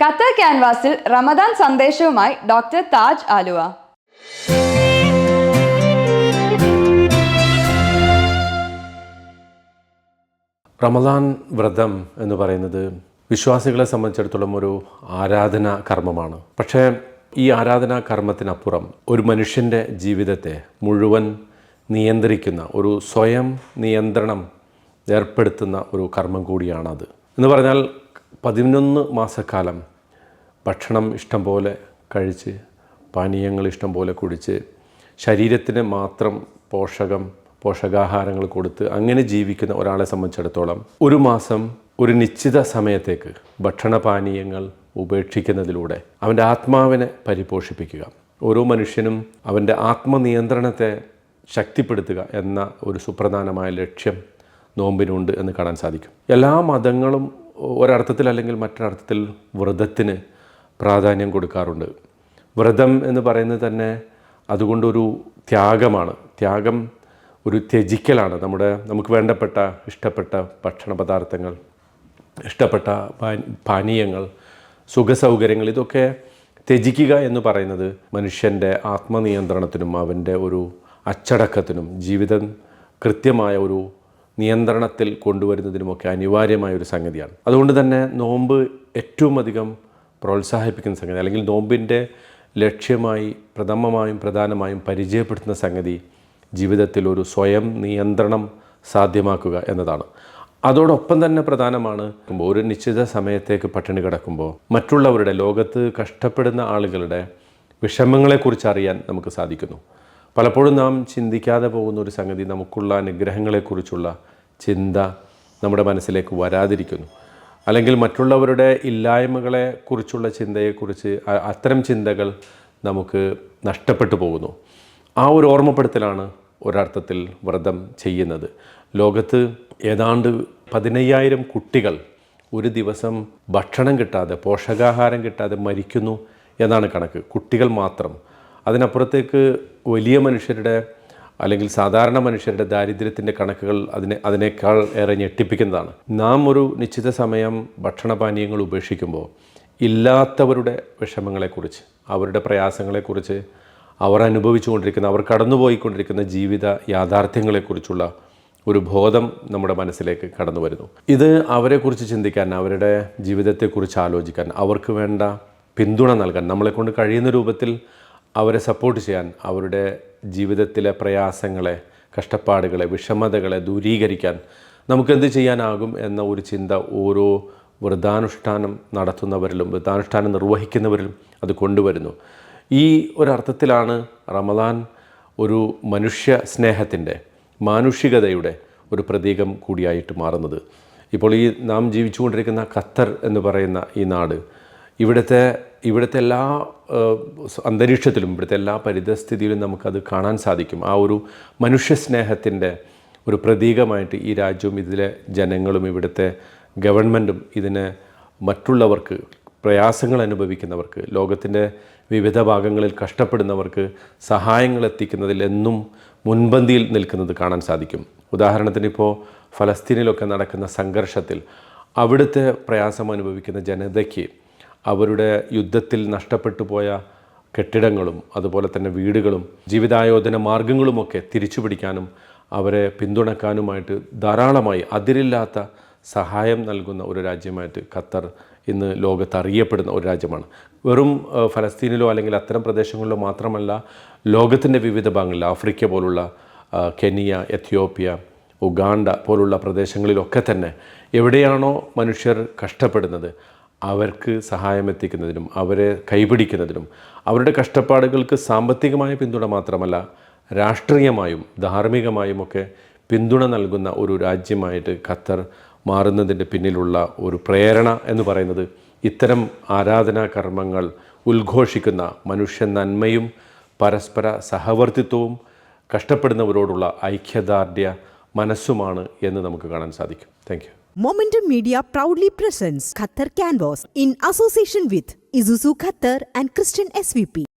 Qatar ക്യാൻവാസിൽ റമദാൻ സന്ദേശവുമായി doctor Taj Aluva. Ramadan വ്രതം എന്ന് പറയുന്നത് വിശ്വാസികളെ സംബന്ധിച്ചിടത്തോളം ഒരു ആരാധനാ കർമ്മമാണ്. പക്ഷേ ഈ ആരാധനാ കർമ്മത്തിനപ്പുറം ഒരു മനുഷ്യൻ്റെ ജീവിതത്തെ മുഴുവൻ നിയന്ത്രിക്കുന്ന ഒരു സ്വയം നിയന്ത്രണം ഏർപ്പെടുത്തുന്ന ഒരു കർമ്മം കൂടിയാണത്. എന്ന് പറഞ്ഞാൽ 11 മാസക്കാലം ഭക്ഷണം ഇഷ്ടം പോലെ കഴിച്ച് പാനീയങ്ങൾ ഇഷ്ടം പോലെ കുടിച്ച് ശരീരത്തിന് മാത്രം പോഷകാഹാരങ്ങൾ കൊടുത്ത് അങ്ങനെ ജീവിക്കുന്ന ഒരാളെ സംബന്ധിച്ചിടത്തോളം ഒരു മാസം ഒരു നിശ്ചിത സമയത്തേക്ക് ഭക്ഷണപാനീയങ്ങൾ ഉപേക്ഷിക്കുന്നതിലൂടെ അവൻ്റെ ആത്മാവിനെ പരിപോഷിപ്പിക്കുക, ഓരോ മനുഷ്യനും അവൻ്റെ ആത്മനിയന്ത്രണത്തെ ശക്തിപ്പെടുത്തുക എന്ന ഒരു സുപ്രധാനമായ ലക്ഷ്യം നോമ്പിനുണ്ട് എന്ന് കാണാൻ സാധിക്കും. എല്ലാ മതങ്ങളും ഒരർത്ഥത്തിൽ അല്ലെങ്കിൽ മറ്റൊരർത്ഥത്തിൽ വ്രതത്തിന് പ്രാധാന്യം കൊടുക്കാറുണ്ട്. വ്രതം എന്ന് പറയുന്നത് തന്നെ അതുകൊണ്ടൊരു ത്യാഗമാണ്. ത്യാഗം ഒരു ത്യജിക്കലാണ്. നമുക്ക് വേണ്ടപ്പെട്ട ഇഷ്ടപ്പെട്ട ഭക്ഷണ പദാർത്ഥങ്ങൾ, ഇഷ്ടപ്പെട്ട പാനീയങ്ങൾ, സുഖസൗകര്യങ്ങൾ ഇതൊക്കെ ത്യജിക്കുക എന്ന് പറയുന്നത് മനുഷ്യൻ്റെ ആത്മനിയന്ത്രണത്തിനും അവൻ്റെ ഒരു അച്ചടക്കത്തിനും ജീവിതം കൃത്യമായ ഒരു നിയന്ത്രണത്തിൽ കൊണ്ടുവരുന്നതിനുമൊക്കെ അനിവാര്യമായ ഒരു സംഗതിയാണ്. അതുകൊണ്ട് തന്നെ നോമ്പ് ഏറ്റവും അധികം പ്രോത്സാഹിപ്പിക്കുന്ന സംഗതി, അല്ലെങ്കിൽ നോമ്പിൻ്റെ ലക്ഷ്യമായി പ്രധാനമായും പരിചയപ്പെടുത്തുന്ന സംഗതി ജീവിതത്തിൽ ഒരു സ്വയം നിയന്ത്രണം സാധ്യമാക്കുക എന്നതാണ്. അതോടൊപ്പം തന്നെ പ്രധാനമാണ് ഒരു നിശ്ചിത സമയത്തേക്ക് പട്ടിണി കിടക്കുമ്പോൾ മറ്റുള്ളവരുടെ, ലോകത്ത് കഷ്ടപ്പെടുന്ന ആളുകളുടെ വിഷമങ്ങളെക്കുറിച്ച് അറിയാൻ നമുക്ക് സാധിക്കുന്നു. പലപ്പോഴും നാം ചിന്തിക്കാതെ പോകുന്ന ഒരു സംഗതി, നമുക്കുള്ള അനുഗ്രഹങ്ങളെക്കുറിച്ചുള്ള ചിന്ത നമ്മുടെ മനസ്സിലേക്ക് വരാതിരിക്കുന്നു, അല്ലെങ്കിൽ മറ്റുള്ളവരുടെ ഇല്ലായ്മകളെക്കുറിച്ചുള്ള ചിന്തയെക്കുറിച്ച് അത്തരം ചിന്തകൾ നമുക്ക് നഷ്ടപ്പെട്ടു പോകുന്നു. ആ ഒരു ഓർമ്മപ്പെടുത്തലാണ് ഒരർത്ഥത്തിൽ വ്രതം ചെയ്യുന്നത്. ലോകത്ത് ഏതാണ്ട് 15,000 കുട്ടികൾ ഒരു ദിവസം ഭക്ഷണം കിട്ടാതെ, പോഷകാഹാരം കിട്ടാതെ മരിക്കുന്നു എന്നാണ് കണക്ക്. കുട്ടികൾ മാത്രം. അതിനപ്പുറത്തേക്ക് വലിയ മനുഷ്യരുടെ അല്ലെങ്കിൽ സാധാരണ മനുഷ്യരുടെ ദാരിദ്ര്യത്തിൻ്റെ കണക്കുകൾ അതിനേക്കാൾ ഏറെ ഞെട്ടിപ്പിക്കുന്നതാണ്. നാം ഒരു നിശ്ചിത സമയം ഭക്ഷണപാനീയങ്ങൾ ഉപേക്ഷിക്കുമ്പോൾ ഇല്ലാത്തവരുടെ വിഷമങ്ങളെക്കുറിച്ച്, അവരുടെ പ്രയാസങ്ങളെക്കുറിച്ച്, അവർ അനുഭവിച്ചുകൊണ്ടിരിക്കുന്ന, അവർ കടന്നുപോയിക്കൊണ്ടിരിക്കുന്ന ജീവിത യാഥാർത്ഥ്യങ്ങളെക്കുറിച്ചുള്ള ഒരു ബോധം നമ്മുടെ മനസ്സിലേക്ക് കടന്നു വരുന്നു. ഇത് അവരെക്കുറിച്ച് ചിന്തിക്കാൻ, അവരുടെ ജീവിതത്തെക്കുറിച്ച് ആലോചിക്കാൻ, അവർക്ക് വേണ്ട പിന്തുണ നൽകാൻ, നമ്മളെക്കൊണ്ട് കഴിയുന്ന രൂപത്തിൽ അവരെ സപ്പോർട്ട് ചെയ്യാൻ, അവരുടെ ജീവിതത്തിലെ പ്രയാസങ്ങളെ, കഷ്ടപ്പാടുകളെ, വിഷമതകളെ ദൂരീകരിക്കാൻ നമുക്കെന്ത് ചെയ്യാനാകും എന്ന ഒരു ചിന്ത ഓരോ വ്രതാനുഷ്ഠാനം നടത്തുന്നവരിലും വ്രതാനുഷ്ഠാനം നിർവഹിക്കുന്നവരിലും അത് കൊണ്ടുവരുന്നു. ഈ ഒരർത്ഥത്തിലാണ് റമദാൻ ഒരു മനുഷ്യ സ്നേഹത്തിൻ്റെ, മാനുഷികതയുടെ ഒരു പ്രതീകം കൂടിയായിട്ട് മാറുന്നത്. ഇപ്പോൾ ഈ നാം ജീവിച്ചുകൊണ്ടിരിക്കുന്ന ഖത്തർ എന്ന് പറയുന്ന ഈ നാട്, ഇവിടുത്തെ എല്ലാ അന്തരീക്ഷത്തിലും, ഇവിടുത്തെ എല്ലാ പരിതസ്ഥിതിയിലും നമുക്കത് കാണാൻ സാധിക്കും. ആ ഒരു മനുഷ്യ സ്നേഹത്തിൻ്റെ ഒരു പ്രതീകമായിട്ട് ഈ രാജ്യവും ഇതിലെ ജനങ്ങളും ഇവിടുത്തെ ഗവൺമെൻറ്റും ഇതിനെ മറ്റുള്ളവർക്ക്, പ്രയാസങ്ങൾ അനുഭവിക്കുന്നവർക്ക്, ലോകത്തിൻ്റെ വിവിധ ഭാഗങ്ങളിൽ കഷ്ടപ്പെടുന്നവർക്ക് സഹായങ്ങൾ എത്തിക്കുന്നതിൽ എന്നും മുൻപന്തിയിൽ നിൽക്കുന്നത് കാണാൻ സാധിക്കും. ഉദാഹരണത്തിന് ഇപ്പോൾ ഫലസ്തീനിലൊക്കെ നടക്കുന്ന സംഘർഷത്തിൽ അവിടുത്തെ പ്രയാസം അനുഭവിക്കുന്ന ജനതയ്ക്ക് അവരുടെ യുദ്ധത്തിൽ നഷ്ടപ്പെട്ടു പോയ കെട്ടിടങ്ങളും അതുപോലെ തന്നെ വീടുകളും ജീവിതായോധന മാർഗങ്ങളുമൊക്കെ തിരിച്ചു പിടിക്കാനും അവരെ പിന്തുണക്കാനുമായിട്ട് ധാരാളമായി അതിരില്ലാത്ത സഹായം നൽകുന്ന ഒരു രാജ്യമായിട്ട് ഖത്തർ ഇന്ന് ലോകത്ത് അറിയപ്പെടുന്ന ഒരു രാജ്യമാണ്. വെറും ഫലസ്തീനിലോ അല്ലെങ്കിൽ അത്തരം പ്രദേശങ്ങളിലോ മാത്രമല്ല, ലോകത്തിൻ്റെ വിവിധ ഭാഗങ്ങളിൽ, ആഫ്രിക്ക പോലുള്ള, കെനിയ, എത്യോപ്യ, ഉഗാണ്ട പോലുള്ള പ്രദേശങ്ങളിലൊക്കെ തന്നെ എവിടെയാണോ മനുഷ്യർ കഷ്ടപ്പെടുന്നത് അവർക്ക് സഹായം എത്തിക്കുന്നതിനും അവരെ കൈപിടിക്കുന്നതിനും അവരുടെ കഷ്ടപ്പാടുകൾക്ക് സാമ്പത്തികമായ പിന്തുണ മാത്രമല്ല രാഷ്ട്രീയമായും ധാർമ്മികമായും ഒക്കെ പിന്തുണ നൽകുന്ന ഒരു രാജ്യമായിട്ട് ഖത്തർ മാറുന്നതിൻ്റെ പിന്നിലുള്ള ഒരു പ്രേരണ എന്ന് പറയുന്നത് ഇത്തരം ആരാധനാ കർമ്മങ്ങൾ ഉദ്ഘോഷിക്കുന്ന മനുഷ്യ നന്മയും പരസ്പര സഹവർത്തിത്വവും കഷ്ടപ്പെടുന്നവരോടുള്ള ഐക്യദാർഢ്യ മനസ്സുമാണ് എന്ന് നമുക്ക് കാണാൻ സാധിക്കും. Thank you. Momentum Media proudly presents Qatar Canvas in association with Isuzu Qatar and Christian SVP.